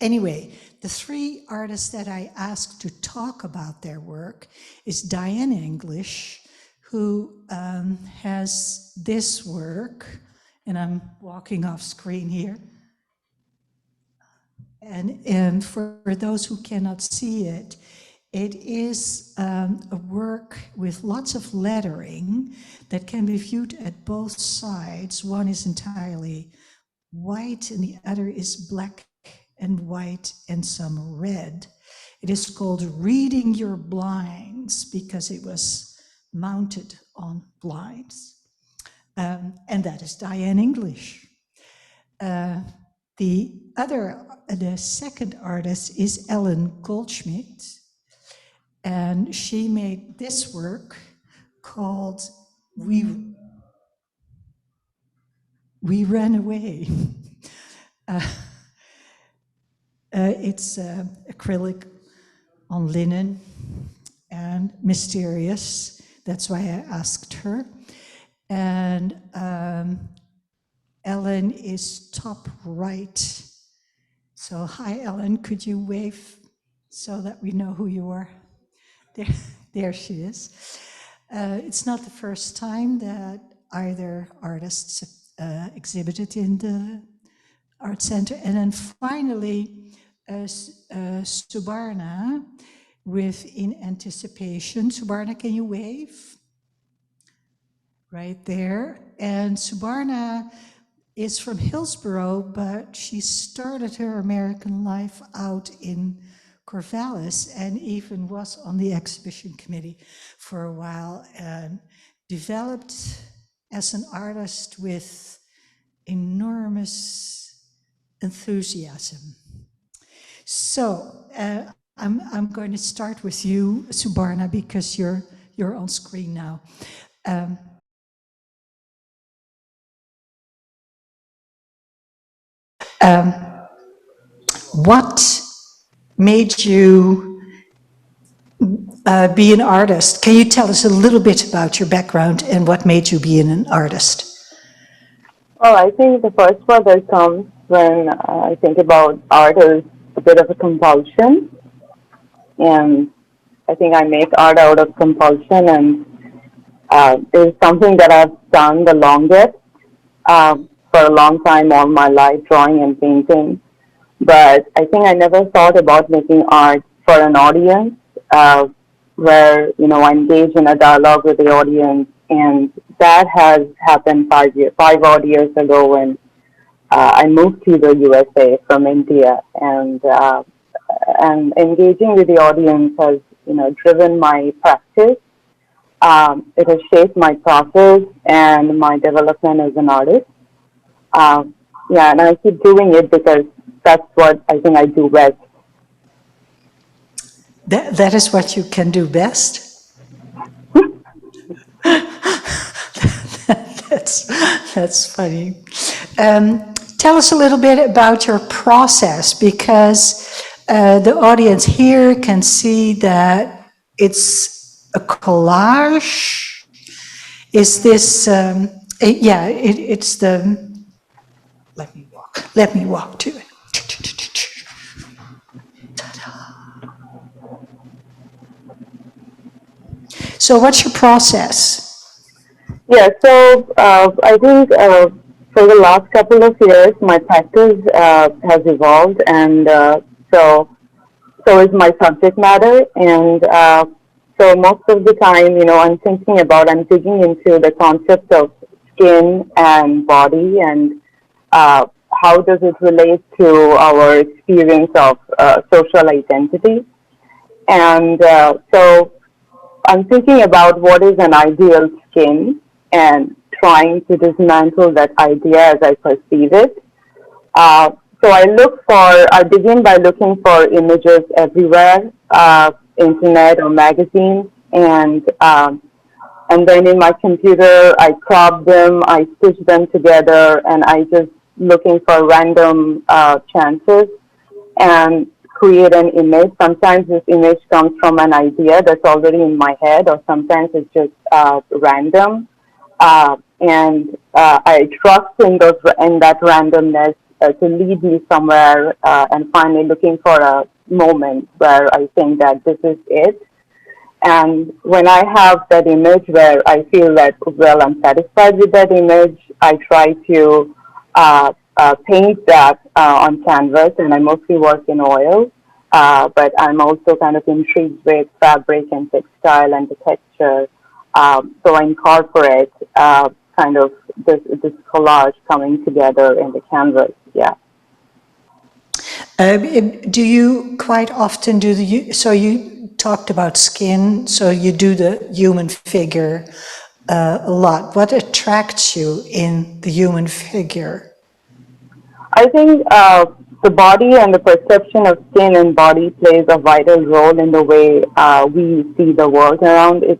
Anyway, the three artists that I asked to talk about their work is Dianeenglish, who has this work, and I'm walking off screen here. And for those who cannot see it, it is a work with lots of lettering that can be viewed at both sides. One is entirely white and the other is black and white and some red. It is called Reading Your Blinds because it was mounted on blinds. And that is Dianeenglish. The second artist is Ellen Goldschmidt, and she made this work called We Ran Away. It's acrylic on linen and mysterious. That's why I asked her. And Ellen is top right. So hi, Ellen, could you wave so that we know who you are? There she is. It's not the first time that either artists exhibited in the Art Center. And then finally, Subarna with In Anticipation. Subarna, can you wave? Right there. And Subarna is from Hillsborough, but she started her American life out in Corvallis and even was on the exhibition committee for a while and developed as an artist with enormous enthusiasm. So I'm going to start with you, Subarna, because you're on screen now. What made you be an artist? Can you tell us a little bit about your background and what made you be an artist? Well, I think the first word that comes when I think about art is a bit of a compulsion. And I think I make art out of compulsion, and it's something that I've done the longest for a long time, all my life, drawing and painting. But I think I never thought about making art for an audience where, I engage in a dialogue with the audience. And that has happened 5 odd years ago when I moved to the USA from India. And engaging with the audience has, driven my practice. It has shaped my process and my development as an artist. And I keep doing it because that's what I think I do best. That is what you can do best? That's funny. Tell us a little bit about your process, because the audience here can see that it's a collage. Is this, it's the, let me walk to it. So what's your process? Yeah, so I think for the last couple of years, my practice has evolved, and so is my subject matter. And so most of the time, I'm digging into the concept of skin and body, and how does it relate to our experience of social identity. And so I'm thinking about what is an ideal skin and trying to dismantle that idea as I perceive it. So I begin by looking for images everywhere, internet or magazines, and then in my computer, I crop them, I stitch them together, and I just looking for random chances and create an image. Sometimes this image comes from an idea that's already in my head, or sometimes it's just random. And I trust in that randomness to lead me somewhere, and finally looking for a moment where I think that this is it. And when I have that image where I feel that, well, I'm satisfied with that image, I try to paint that on canvas, and I mostly work in oil. But I'm also kind of intrigued with fabric and textile and the texture. So I incorporate kind of this collage coming together in the canvas. Yeah. Do you quite often do so you talked about skin, so you do the human figure a lot. What attracts you in the human figure? I think the body and the perception of skin and body plays a vital role in the way we see the world around. It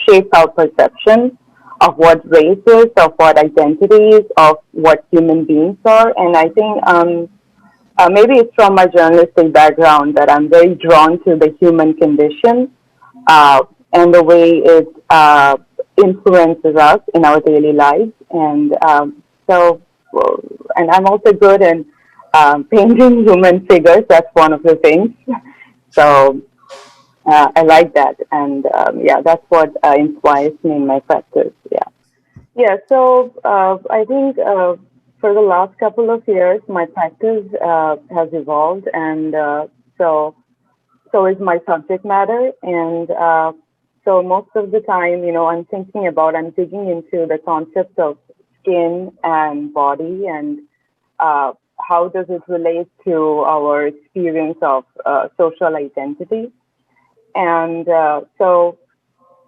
shapes our perception of what race is, of what identity is, of what human beings are. And I think maybe it's from my journalistic background that I'm very drawn to the human condition and the way it influences us in our daily lives. And and I'm also good in painting human figures. That's one of the things. So I like that, and yeah, that's what inspires me in my practice. Yeah, yeah. So I think for the last couple of years, my practice has evolved, and so is my subject matter, and so most of the time, I'm digging into the concept of skin and body, and how does it relate to our experience of social identity. And so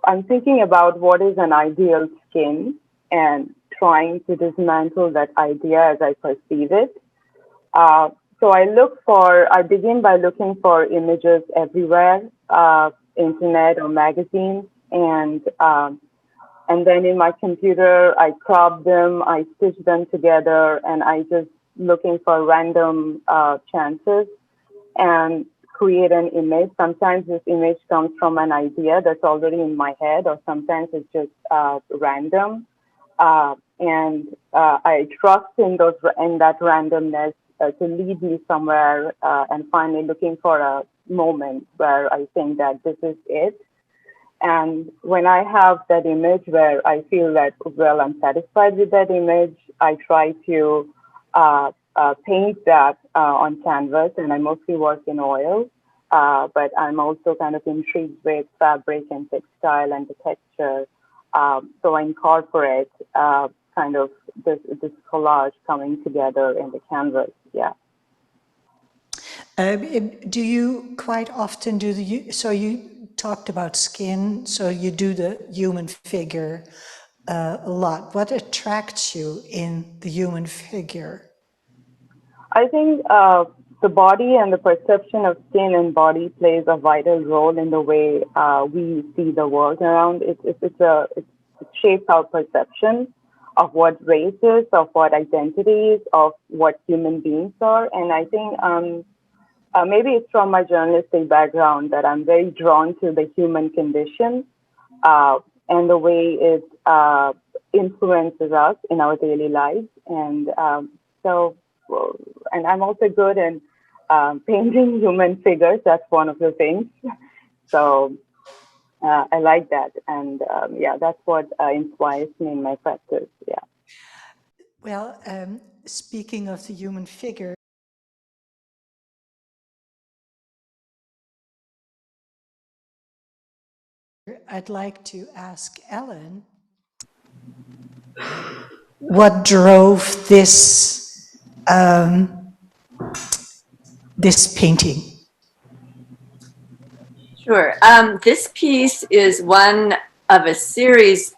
I'm thinking about what is an ideal skin and trying to dismantle that idea as I perceive it. So I begin by looking for images everywhere, internet or magazines, and then in my computer, I crop them, I stitch them together, and I just looking for random chances and create an image. Sometimes this image comes from an idea that's already in my head, or sometimes it's just random. And I trust in that randomness to lead me somewhere, and finally looking for a moment where I think that this is it. And when I have that image where I feel that, well, I'm satisfied with that image, I try to paint that on canvas, and I mostly work in oil. But I'm also kind of intrigued with fabric and textile and the texture. So I incorporate kind of this collage coming together in the canvas. Yeah. Do you quite often do so you talked about skin, so you do the human figure a lot. What attracts you in the human figure? I think the body and the perception of skin and body plays a vital role in the way we see the world around. It shapes our perception of what race is, of what identity is, of what human beings are. And I think maybe it's from my journalistic background that I'm very drawn to the human condition and the way it influences us in our daily lives. And and I'm also good in painting human figures. That's one of the things. So I like that. And yeah, that's what inspires me in my practice. Yeah. Well, speaking of the human figure, I'd like to ask Ellen what drove this this painting. Sure. This piece is one of a series,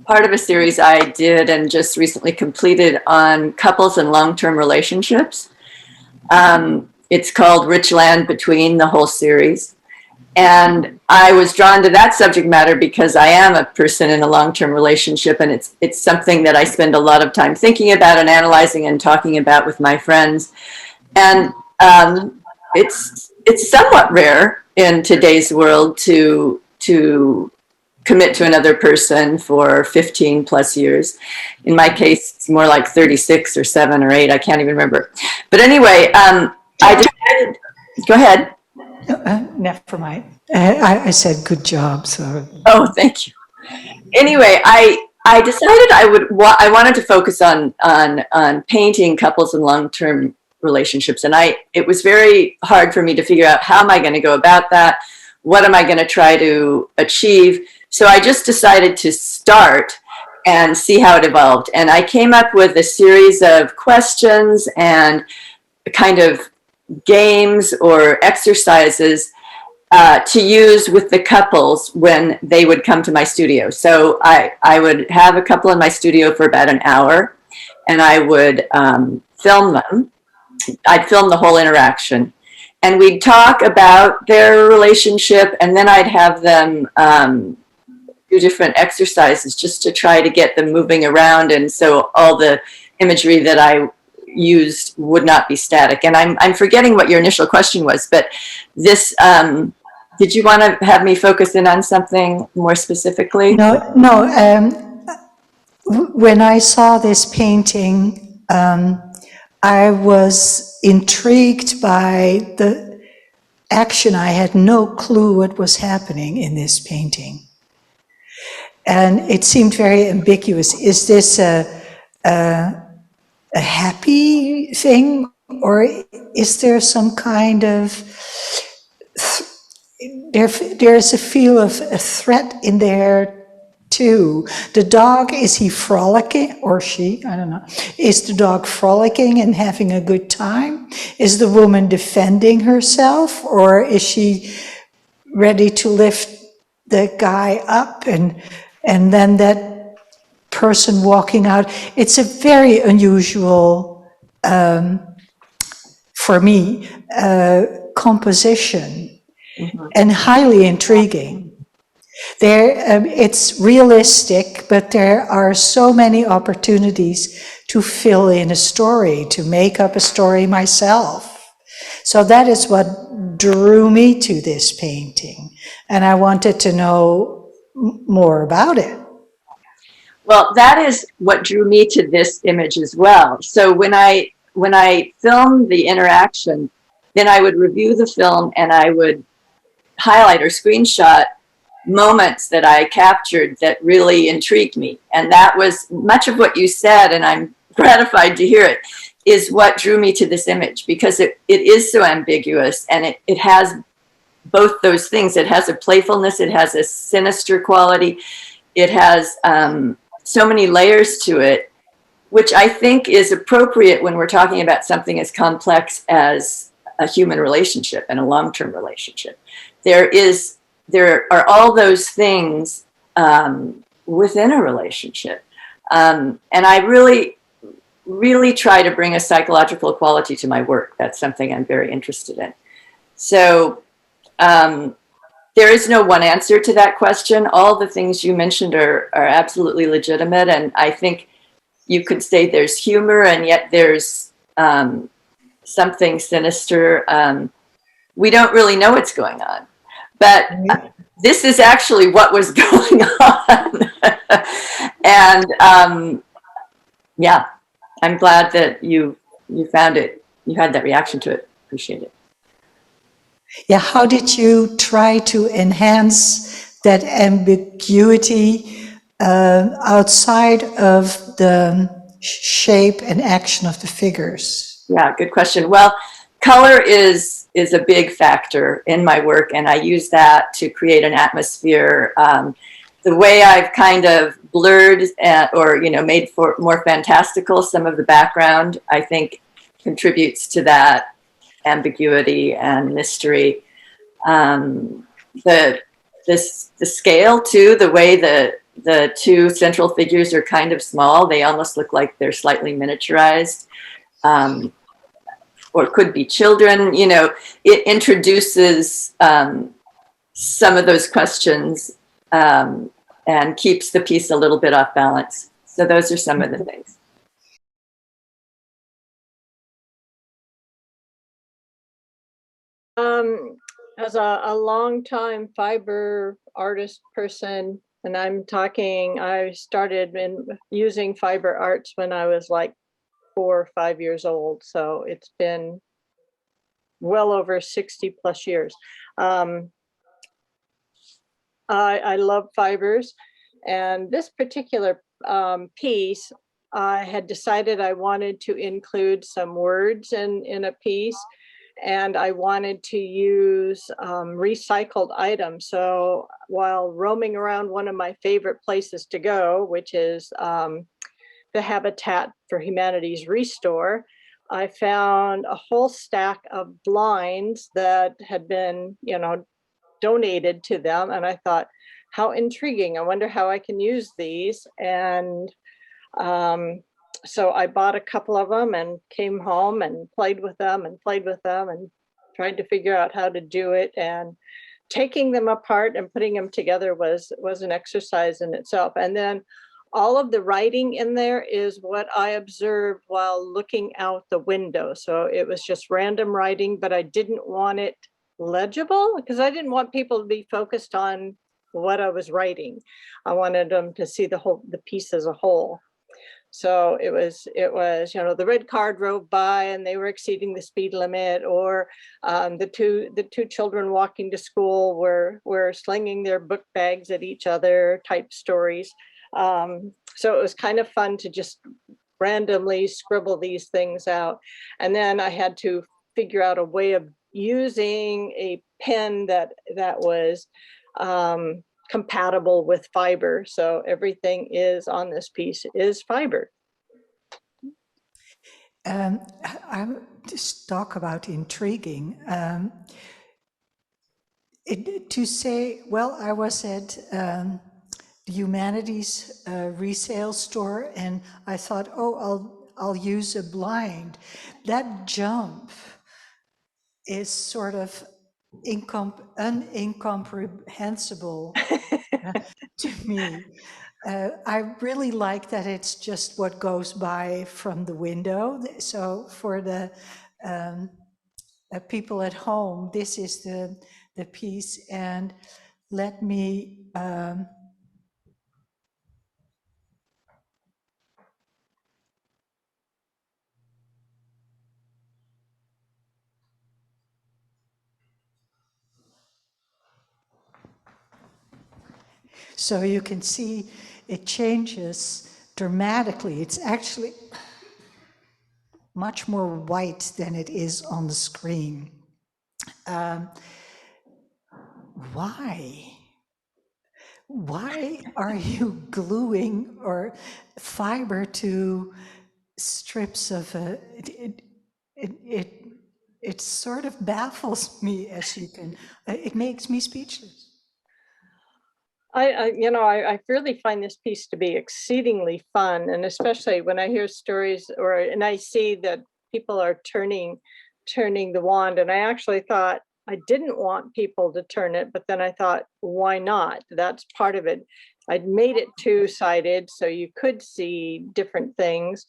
part of a series I did and just recently completed on couples and long-term relationships. It's called Rich Land Between, the whole series. And I was drawn to that subject matter because I am a person in a long-term relationship, and it's something that I spend a lot of time thinking about and analyzing and talking about with my friends. And it's somewhat rare in today's world to commit to another person for 15 plus years. In my case, it's more like 36 or 7 or 8. I can't even remember. But anyway, I decided, go ahead. Never mind. I said good job. So. Oh, thank you. Anyway, I decided I wanted to focus on painting couples and long-term relationships, and it was very hard for me to figure out how am I going to go about that. What am I going to try to achieve? So I just decided to start and see how it evolved. And I came up with a series of questions and kind of games or exercises to use with the couples when they would come to my studio. So I would have a couple in my studio for about an hour, and I would film them. I'd film the whole interaction. And we'd talk about their relationship, and then I'd have them do different exercises just to try to get them moving around. And so all the imagery that I used would not be static. And I'm forgetting what your initial question was, but this, did you want to have me focus in on something more specifically? No. When I saw this painting, I was intrigued by the action. I had no clue what was happening in this painting. And it seemed very ambiguous. Is this a happy thing, or is there some kind of, there's a feel of a threat in there too. The dog, is he frolicking, or she, I don't know. Is the dog frolicking and having a good time? Is the woman defending herself, or is she ready to lift the guy up, and then that person walking out? It's a very unusual, for me, composition, and highly intriguing. It's realistic, but there are so many opportunities to fill in a story, to make up a story myself. So that is what drew me to this painting, and I wanted to know more about it. Well, that is what drew me to this image as well. So when I filmed the interaction, then I would review the film and I would highlight or screenshot moments that I captured that really intrigued me. And that was much of what you said, and I'm gratified to hear it, is what drew me to this image, because it is so ambiguous, and it has both those things. It has a playfulness, it has a sinister quality, it has so many layers to it, which I think is appropriate when we're talking about something as complex as a human relationship and a long-term relationship. There are all those things within a relationship. And I really try to bring a psychological quality to my work. That's something I'm very interested in. So there is no one answer to that question. All the things you mentioned are absolutely legitimate. And I think you could say there's humor, and yet there's something sinister. We don't really know what's going on. But this is actually what was going on. And yeah, I'm glad that you found it, you had that reaction to it. Appreciate it. Yeah, how did you try to enhance that ambiguity outside of the shape and action of the figures? Yeah, good question. Well, color is a big factor in my work, and I use that to create an atmosphere. The way I've kind of blurred or made for more fantastical some of the background, I think contributes to that ambiguity and mystery. The scale too, the way the two central figures are kind of small, they almost look like they're slightly miniaturized. Or could be children, it introduces some of those questions and keeps the piece a little bit off balance. So those are some of the things. As a longtime fiber artist person, And I'm talking, I started using fiber arts when I was like 4 or 5 years old. So it's been well over 60 plus years. I love fibers. And this particular piece, I had decided I wanted to include some words in a piece, and I wanted to use recycled items. So while roaming around one of my favorite places to go, which is the Habitat for Humanity's Restore, I found a whole stack of blinds that had been, donated to them. And I thought, how intriguing. I wonder how I can use these. And so I bought a couple of them and came home and played with them and tried to figure out how to do it. And taking them apart and putting them together was an exercise in itself. And then all of the writing in there is what I observed while looking out the window. So it was just random writing, but I didn't want it legible because I didn't want people to be focused on what I was writing. I wanted them to see the piece as a whole. So it was, the red car drove by and they were exceeding the speed limit, or the two children walking to school were slinging their book bags at each other type stories. So it was kind of fun to just randomly scribble these things out. And then I had to figure out a way of using a pen that was compatible with fiber. So everything is on this piece is fiber. I just talk about intriguing. To say, well, I was at the humanities resale store, and I thought, oh, I'll use a blind. That jump is sort of incomprehensible to me. I really like that it's just what goes by from the window. So for the people at home, this is the piece. And let me so you can see it changes dramatically. It's actually much more white than it is on the screen. Why? Why are you gluing or fiber to strips of it sort of baffles me, as you can, it makes me speechless. I really find this piece to be exceedingly fun, and especially when I hear stories and I see that people are turning the wand. And I actually thought I didn't want people to turn it, but then I thought, why not? That's part of it. I'd made it two-sided so you could see different things.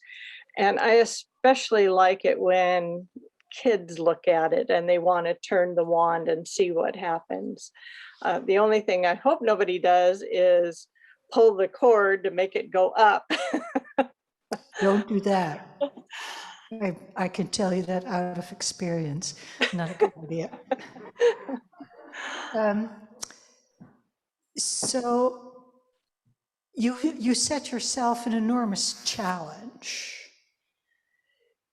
And I especially like it when kids look at it and they want to turn the wand and see what happens. The only thing I hope nobody does is pull the cord to make it go up. Don't do that. I can tell you that out of experience. Not a good idea. So you set yourself an enormous challenge.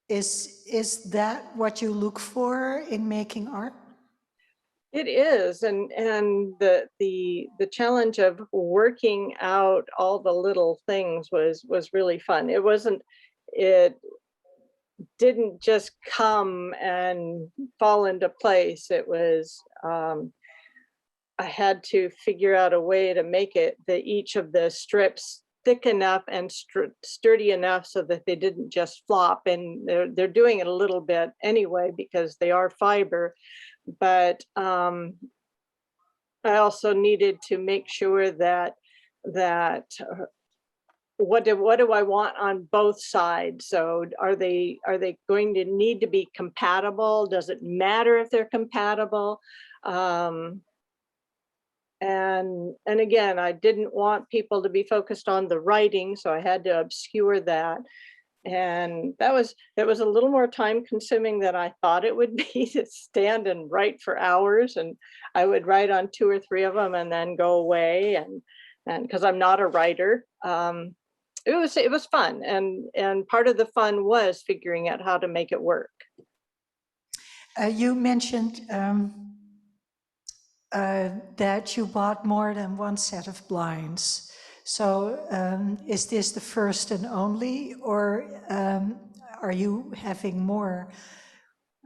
Is that what you look for in making art? It is, and the challenge of working out all the little things was really fun. It didn't just come and fall into place. It was I had to figure out a way to make each of the strips thick enough and sturdy enough so that they didn't just flop. And they're doing it a little bit anyway because they are fiber. But I also needed to make sure that what do I want on both sides? So are they going to need to be compatible? Does it matter if they're compatible? And again, I didn't want people to be focused on the writing, so I had to obscure that. And it was a little more time consuming than I thought it would be to stand and write for hours. And I would write on 2 or 3 of them and then go away. And because I'm not a writer, it was fun. And part of the fun was figuring out how to make it work. You mentioned that you bought more than one set of blinds. So is this the first and only, or are you having more?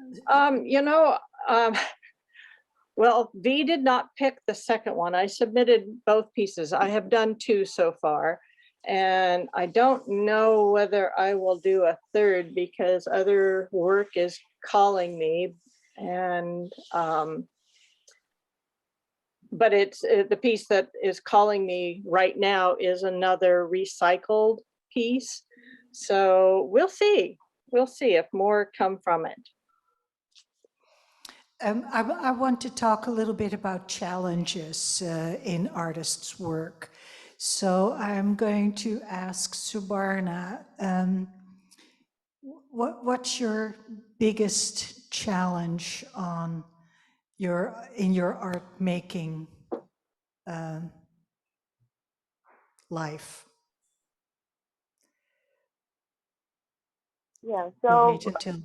You know, well, V did not pick the second one. I submitted both pieces. I have done 2 so far. And I don't know whether I will do a third because other work is calling me. And but it's the piece that is calling me right now is another recycled piece. So we'll see. We'll see if more come from it. I want to talk a little bit about challenges in artists' work. So I'm going to ask Subarna, what's your biggest challenge in your art making life? Yeah, You'll so wait until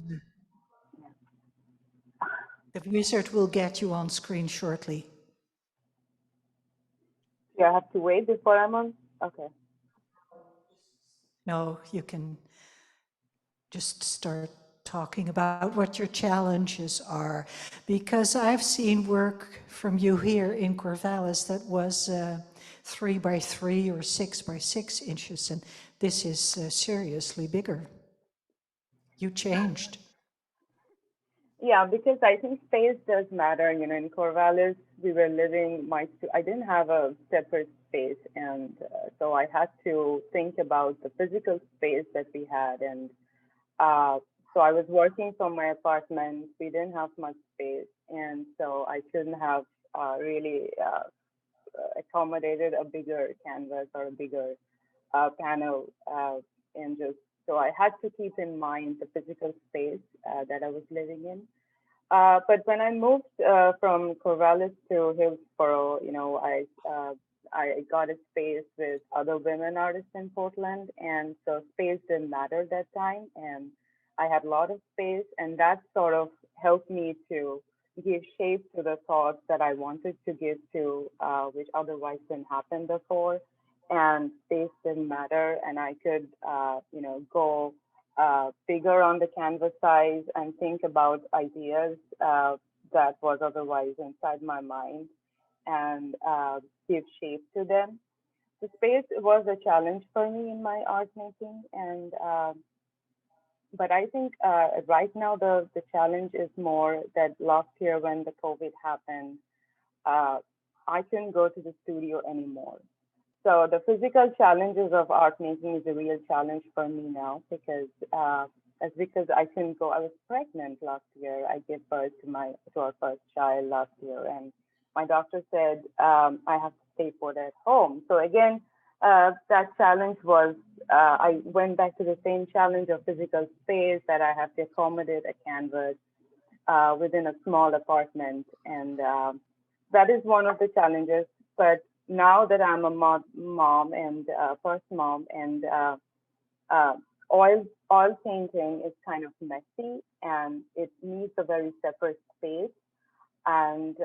the wizard will get you on screen shortly. yeah, I have to wait before I'm on. Okay. No, you can just start talking about what your challenges are, because I've seen work from you here in Corvallis that was 3 by 3 or 6 by 6 inches, and this is seriously bigger. You changed. Yeah, because I think space does matter. You know, in Corvallis, we were living, I didn't have a separate space. And so I had to think about the physical space that we had. And so I was working from my apartment. We didn't have much space. And so I couldn't have really accommodated a bigger canvas or a bigger panel. And just so I had to keep in mind the physical space that I was living in. But when I moved from Corvallis to Hillsborough, you know, I got a space with other women artists in Portland, and so space didn't matter that time, and I had a lot of space, and that sort of helped me to give shape to the thoughts that I wanted to give to, which otherwise didn't happen before, and space didn't matter, and I could, you know, go bigger on the canvas size and think about ideas that was otherwise inside my mind and give shape to them. The space was a challenge for me in my art making, and but I think right now the challenge is more that last year when the COVID happened, I couldn't go to the studio anymore. So the physical challenges of art making is a real challenge for me now because I couldn't go. I was pregnant last year. I gave birth to our first child last year, and my doctor said I have to stay put at home. So again, that challenge was I went back to the same challenge of physical space that I have to accommodate a canvas within a small apartment, and that is one of the challenges. But now that I'm a mom and first mom, and oil painting is kind of messy and it needs a very separate space. And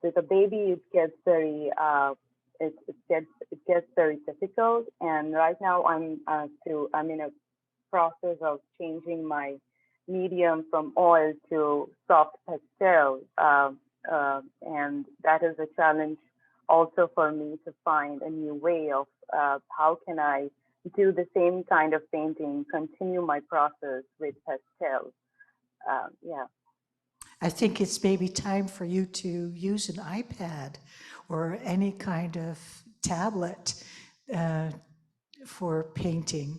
with a baby, it gets very it gets very difficult. And right now, I'm in a process of changing my medium from oil to soft pastel, and that is a challenge also for me to find a new way of how can I do the same kind of painting, continue my process with pastels. Yeah. I think it's maybe time for you to use an iPad or any kind of tablet for painting,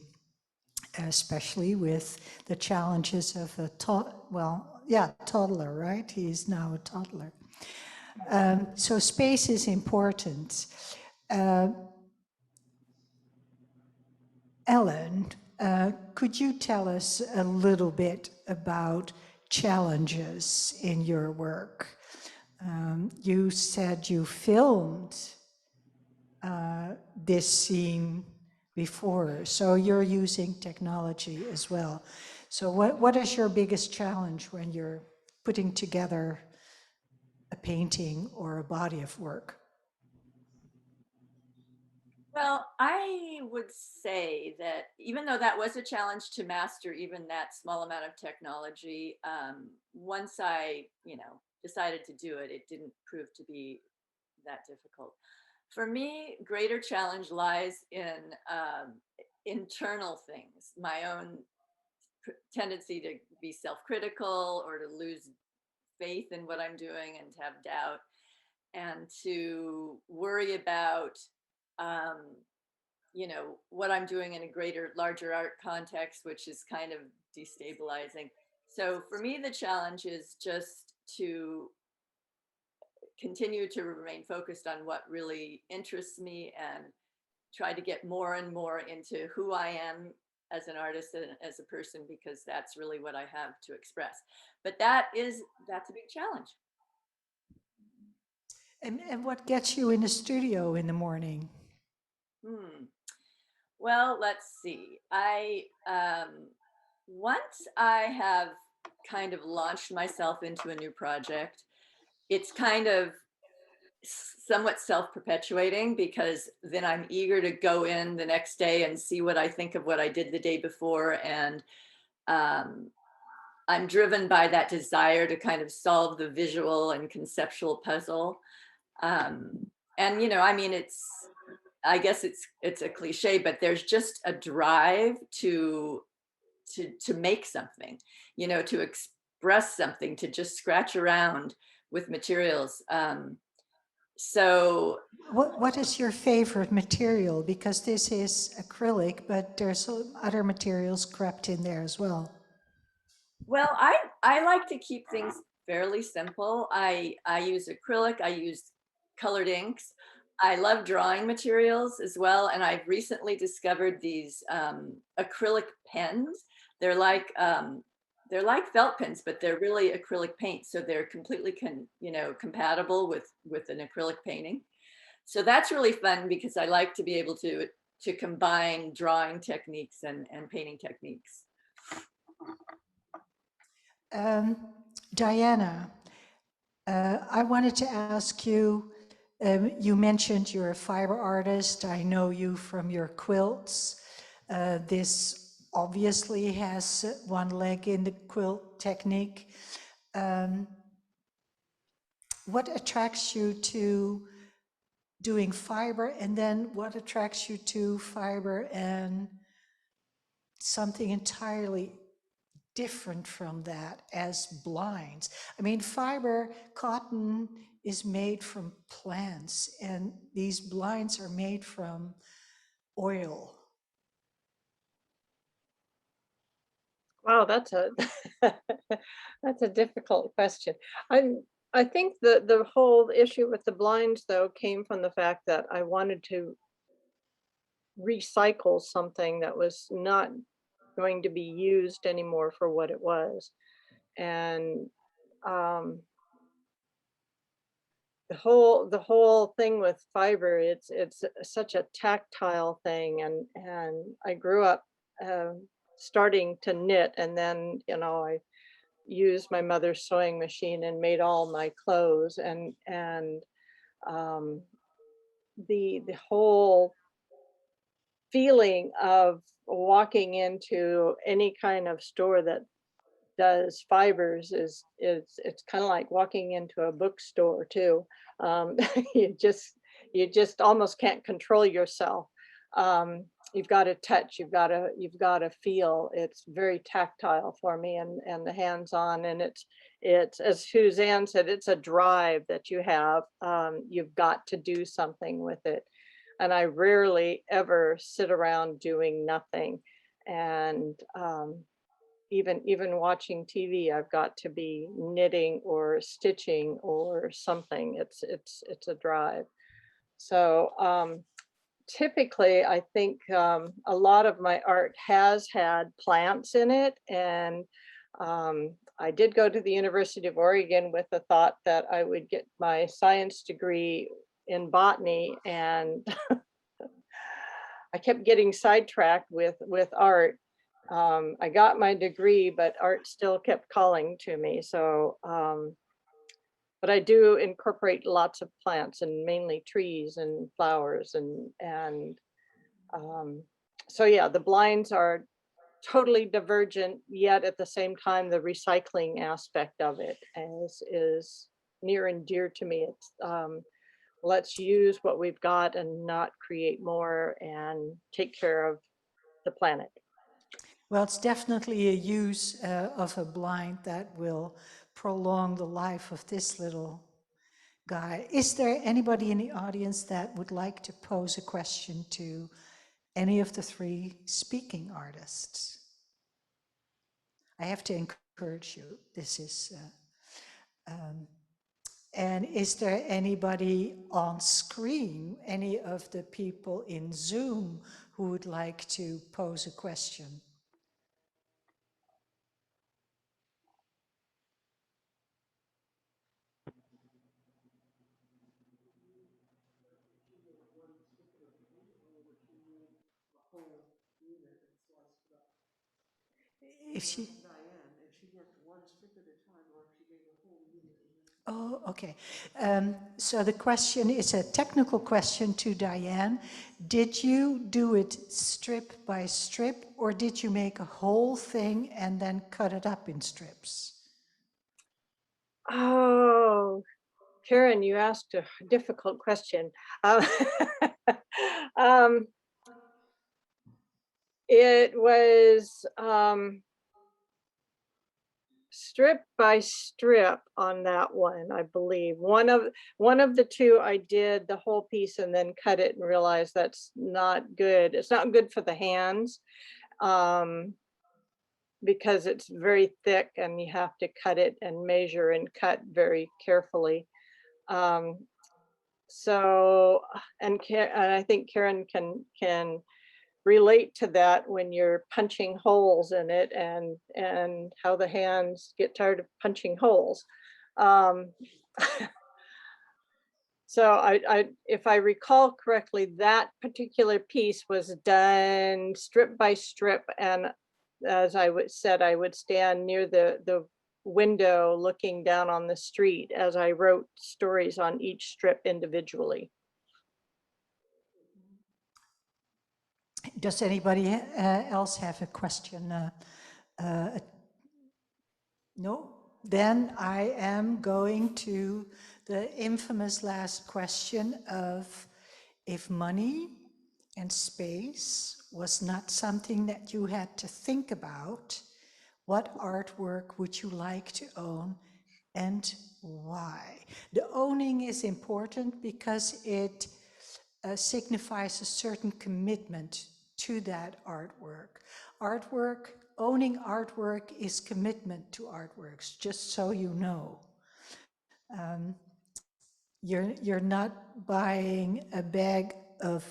especially with the challenges of a toddler, right? He's now a toddler. So space is important. Ellen, could you tell us a little bit about challenges in your work? You said you filmed this scene before, so you're using technology as well. So what is your biggest challenge when you're putting together a painting or a body of work? Well, I would say that even though that was a challenge to master even that small amount of technology, once I, decided to do it, it didn't prove to be that difficult. For me, greater challenge lies in internal things, my own tendency to be self-critical or to lose faith in what I'm doing and to have doubt and to worry about what I'm doing in a larger art context, which is kind of destabilizing. So for me, the challenge is just to continue to remain focused on what really interests me and try to get more and more into who I am as an artist and as a person, because that's really what I have to express. But that's a big challenge. And what gets you in the studio in the morning? Well, let's see. Once I have kind of launched myself into a new project, it's kind of somewhat self-perpetuating, because then I'm eager to go in the next day and see what I think of what I did the day before. And I'm driven by that desire to kind of solve the visual and conceptual puzzle. And, I guess it's a cliche, but there's just a drive to make something, to express something, to just scratch around with materials. So What is your favorite material? Because this is acrylic, but there's other materials crept in there as well. well, I like to keep things fairly simple. I use acrylic, I use colored inks. I love drawing materials as well, and I've recently discovered these acrylic pens. They're like felt pens, but they're really acrylic paint, so they're completely compatible with an acrylic painting. So that's really fun, because I like to be able to combine drawing techniques and painting techniques. Dheiane, I wanted to ask you, you mentioned you're a fiber artist. I know you from your quilts. This obviously has one leg in the quilt technique. What attracts you to doing fiber, and then what attracts you to fiber and something entirely different from that as blinds? I mean, fiber, cotton is made from plants, and these blinds are made from oil. Wow, that's a that's a difficult question. I think the whole issue with the blinds though came from the fact that I wanted to recycle something that was not going to be used anymore for what it was. And um, the whole thing with fiber, it's such a tactile thing, and I grew up starting to knit, and then I used my mother's sewing machine and made all my clothes, and um, the whole feeling of walking into any kind of store that does fibers is it's kind of like walking into a bookstore too. um, you just you just almost can't control yourself. You've got to touch, you've got to feel. It's very tactile for me, and the hands-on, and it's as Suzanne said, it's a drive that you have. You've got to do something with it, and I rarely ever sit around doing nothing. And even watching TV, I've got to be knitting or stitching or something. It's a drive. So typically, I think a lot of my art has had plants in it, and I did go to the University of Oregon with the thought that I would get my science degree in botany, and I kept getting sidetracked with art. I got my degree, but art still kept calling to me. So, but I do incorporate lots of plants and mainly trees and flowers and so yeah, the blinds are totally divergent, yet at the same time, the recycling aspect of it is near and dear to me. It's let's use what we've got and not create more and take care of the planet. Well, it's definitely a use of a blind that will prolong the life of this little guy. Is there anybody in the audience that would like to pose a question to any of the three speaking artists? I have to encourage you. This is, and is there anybody on screen, any of the people in Zoom who would like to pose a question? If she, Dheiane, if she worked one strip at a time or if she gave a whole unit. oh, okay. So the question is a technical question to Dheiane. Did you do it strip by strip, or did you make a whole thing and then cut it up in strips? Oh, Karen, you asked a difficult question. Um, it was strip by strip on that one, I believe. One of the two I did the whole piece and then cut it and realized that's not good. It's not good for the hands because it's very thick and you have to cut it and measure and cut very carefully. So and I think Karen can relate to that when you're punching holes in it and how the hands get tired of punching holes. Um, so if I recall correctly, that particular piece was done strip by strip, and as said, I would stand near the window looking down on the street as I wrote stories on each strip individually. Does anybody else have a question? No? Then I am going to the infamous last question of if money and space was not something that you had to think about, what artwork would you like to own and why? The owning is important because it signifies a certain commitment to that artwork. Owning artwork is commitment to artworks, just so you know. You're not buying a bag of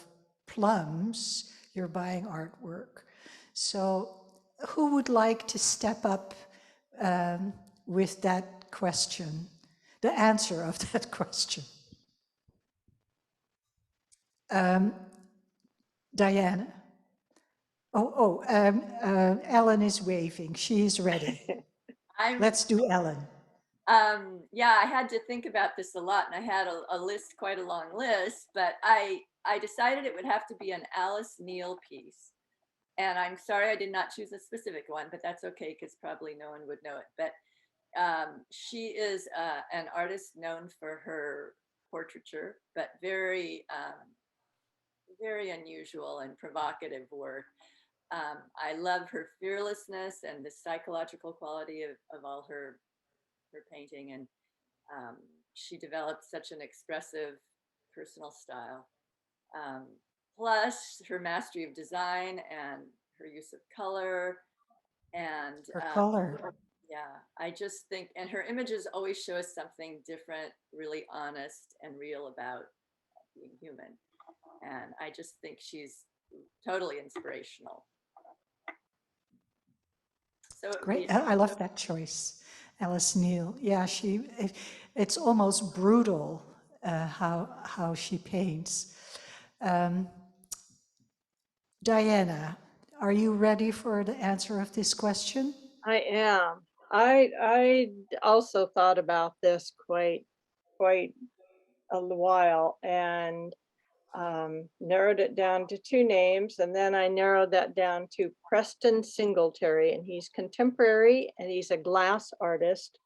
plums, you're buying artwork. So who would like to step up with that question, the answer of that question? Dheiane. Ellen is waving. She is ready. Let's do Ellen. Yeah, I had to think about this a lot, and I had a list, quite a long list, but I decided it would have to be an Alice Neel piece. And I'm sorry I did not choose a specific one, but that's okay because probably no one would know it. But she is an artist known for her portraiture, but very, very unusual and provocative work. I love her fearlessness and the psychological quality of all her painting, and she developed such an expressive personal style. Plus her mastery of design and her use of color And Her color. yeah, I just think, and her images always show us something different, really honest and real about being human. And I just think she's totally inspirational. So Great. I love that choice, Alice Neal. Yeah, it's almost brutal how she paints. Diana, are you ready for the answer of this question? I am. I also thought about this quite a while and narrowed it down to two names, and then I narrowed that down to Preston Singletary, and he's contemporary and he's a glass artist.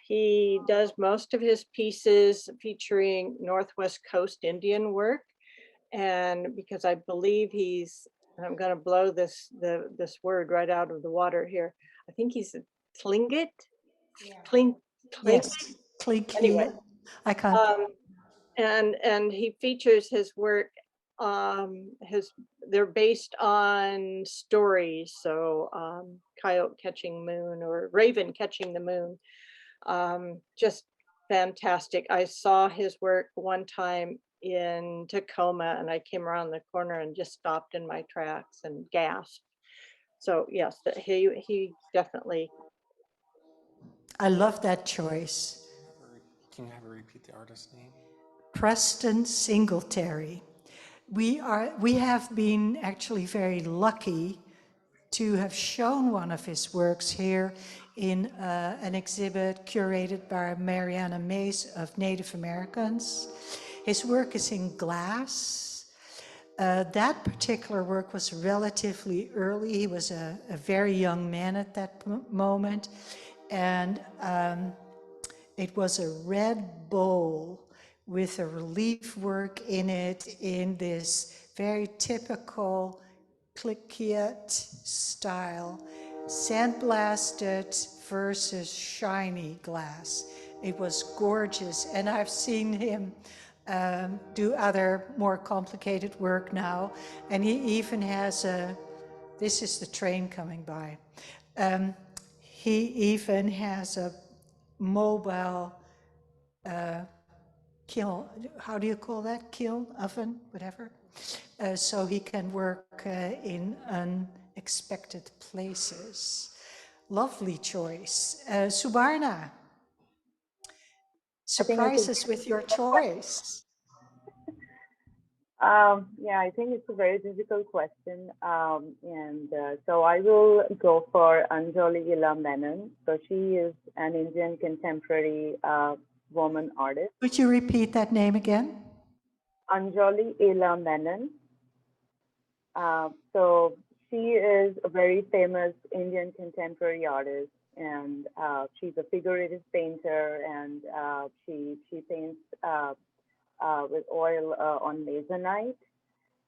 He does most of his pieces featuring Northwest Coast Indian work, and because I believe he's, and I'm going to blow this word right out of the water here. I think he's a Tlingit. Clink, clink. Yes, Cleek. Anyway, I can't. and he features his work. They're based on stories. So coyote catching moon or raven catching the moon. Just fantastic. I saw his work one time in Tacoma, and I came around the corner and just stopped in my tracks and gasped. So yes, he definitely. I love that choice. Can you have her repeat the artist's name? Preston Singletary. We have been actually very lucky to have shown one of his works here in an exhibit curated by Mariana Mays of Native Americans. His work is in glass. That particular work was relatively early. He was a very young man at that moment. And it was a red bowl with a relief work in it in this very typical Cliquiet style, sandblasted versus shiny glass. It was gorgeous, and I've seen him do other more complicated work now, and he even has this is the train coming by. He even has a mobile kiln, how do you call that? Kiln, oven, whatever. So he can work in unexpected places. Lovely choice. Subarna, I think I surprise could. us with your choice. Yeah, I think it's a very difficult question. So I will go for Anjali Ila Menon. So she is an Indian contemporary woman artist. Could you repeat that name again? Anjali Ila Menon. So she is a very famous Indian contemporary artist, and she's a figurative painter, and she paints with oil on masonite,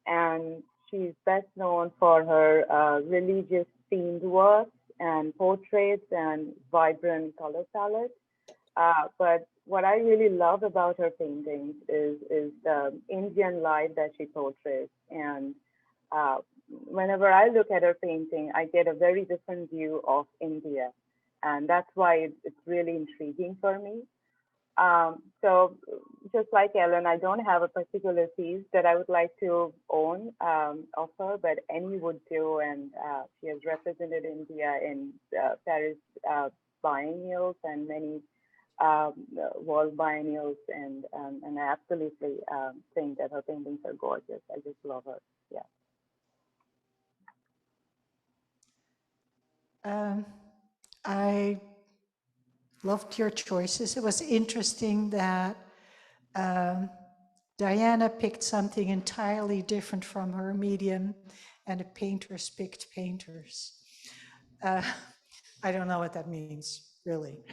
and she's best known for her religious themed works and portraits and vibrant color palette. But what I really love about her paintings is the Indian life that she portrays. And whenever I look at her painting, I get a very different view of India. And that's why it's really intriguing for me. So just like Ellen, I don't have a particular piece that I would like to own of her, but any would do. And she has represented India in Paris biennials and many world biennials, and I absolutely think that her paintings are gorgeous. I just love her. Yeah. I loved your choices. It was interesting that Diana picked something entirely different from her medium, and the painters picked painters. I don't know what that means, really.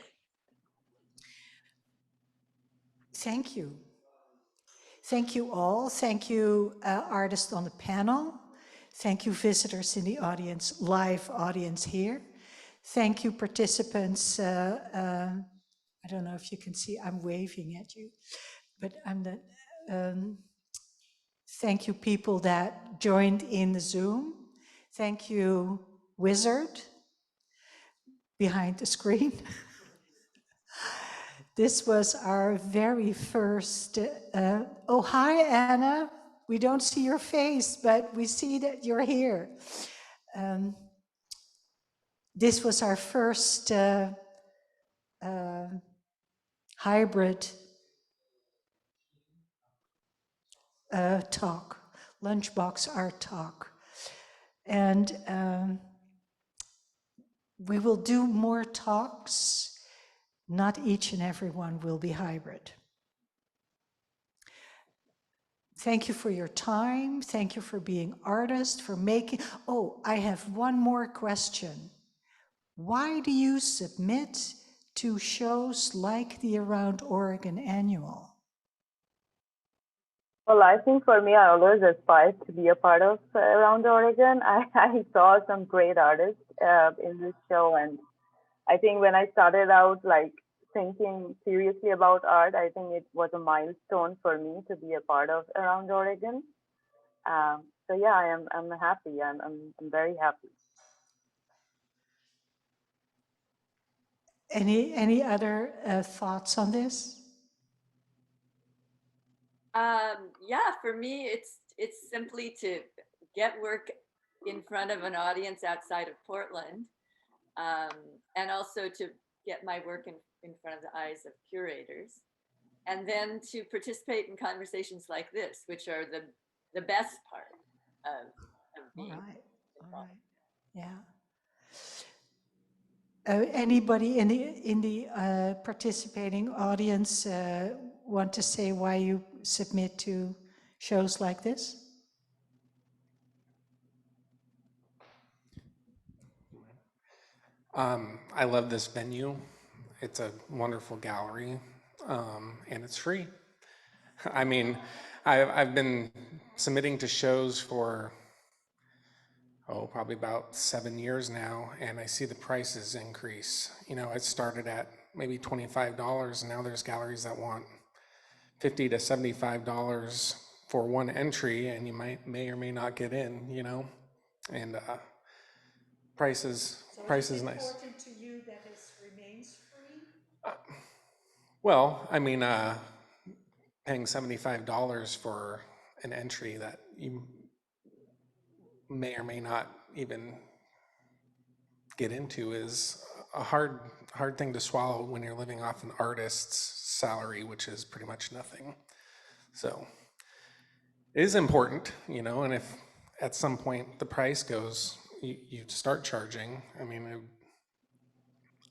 Thank you. Thank you all. Thank you, artists on the panel. Thank you, visitors in the audience, live audience here. Thank you, participants. I don't know if you can see, I'm waving at you, but thank you, people that joined in the Zoom. Thank you, Wizard. behind the screen. This was our very first, oh, hi, Anna. We don't see your face, but we see that you're here. This was our first hybrid talk, lunchbox art talk. And we will do more talks. Not each and every one will be hybrid. Thank you for your time. Thank you for being artists, for making. Oh, I have one more question. Why do you submit to shows like the Around Oregon Annual? Well, I think for me, I always aspired to be a part of Around Oregon. I saw some great artists in this show, and I think when I started out like thinking seriously about art, I think it was a milestone for me to be a part of Around Oregon. So yeah, I'm happy. I'm very happy. Any other thoughts on this? Yeah, for me, it's simply to get work in front of an audience outside of Portland, and also to get my work in front of the eyes of curators, and then to participate in conversations like this, which are the best part of being All involved. right, yeah. Anybody in the participating audience want to say why you submit to shows like this? I love this venue. It's a wonderful gallery, and it's free. I mean, I've been submitting to shows for, probably about 7 years now, and I see the prices increase. You know, it started at maybe $25, and now there's galleries that want $50 to $75 for one entry, and you may or may not get in, you know, and price is nice. Important to you that it remains free? Well, I mean, paying $75 for an entry that you may or may not even get into is a hard thing to swallow when you're living off an artist's salary, which is pretty much nothing. So it is important, you know, and if at some point the price goes, you start charging. I mean,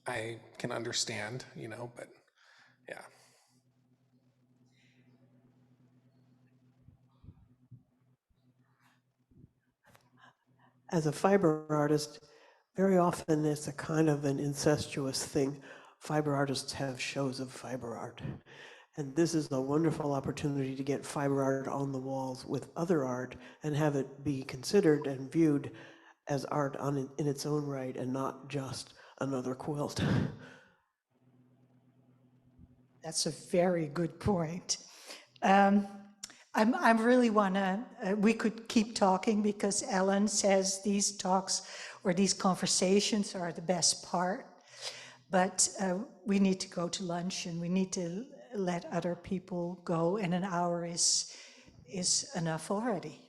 I can understand, you know, but yeah. As a fiber artist, very often it's a kind of an incestuous thing. Fiber artists have shows of fiber art. And this is a wonderful opportunity to get fiber art on the walls with other art and have it be considered and viewed as art in its own right and not just another quilt. That's a very good point. I'm really wanna, we could keep talking because Ellen says these talks or these conversations are the best part, but we need to go to lunch and we need to let other people go, and an hour is enough already.